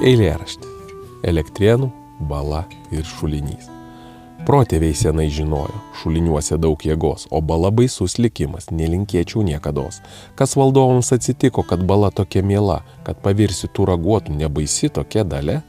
Eilėraštis. Elektrėnų, bala ir šulinys. Protėviai senai žinojo, šuliniuose daug jėgos, o bala baisus likimas, nelinkėčiau niekados. Kas valdovams atsitiko, kad bala tokia miela, kad pavirsi tų raguotų, nebaisi tokia dalia?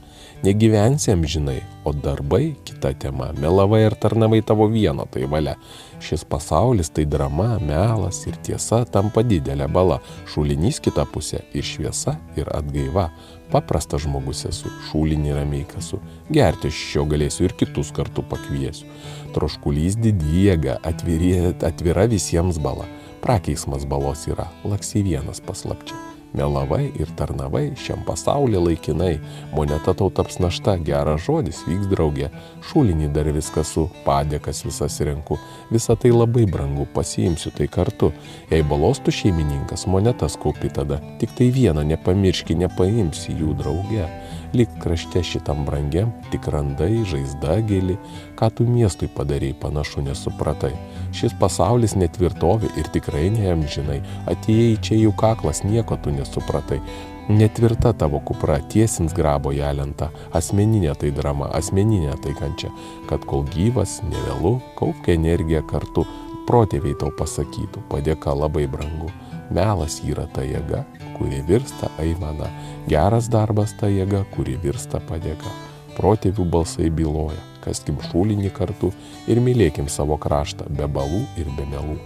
Negyvensi amžinai, o darbai kita tema, melavai ir tarnavai tavo vieno, tai valia. Šis pasaulis tai drama, melas ir tiesa tampa didelė bala, šulinys kita pusė ir šviesa ir atgaiva. Paprastas žmogus esu, šulinį ramiai kasu, gerti iš šio galėsiu ir kitus kartu pakviesiu. Troškulys didi jėga, atvira visiems bala, prakeismas balos yra, laksi vienas paslapčia. Melavai ir tarnavai šiam pasaulį laikinai, moneta tau taps našta, geras žodis vyks drauge, šulinį dar viską su, padėkas visas renku, visa tai labai brangu, pasiimsiu tai kartu, jei balos tu šeimininkas, monetas kaupi tada, tik tai vieną nepamirški, nepaimsi jų drauge. Lik krašte šitam brangiam, tik randai, žaizda gili, ką tu miestui padarei, panašu nesupratai. Šis pasaulis netvirtovė ir tikrai neamžinai, atėjai čia jų kaklas, nieko tu nesupratai. Netvirta tavo kupra, tiesins grabo ją lenta, asmeninė tai drama, asmeninė tai kančia, kad kol gyvas, nevėlu, kaupk energiją kartu, protėviai tau pasakytų, padėka labai brangu. Melas yra ta jėga, kuri virsta aimana, geras darbas ta jėga, kuri virsta padėka. Protėvių balsai byloja, kaskim šulinį kartu ir mylėkim savo kraštą, be balų ir be melų.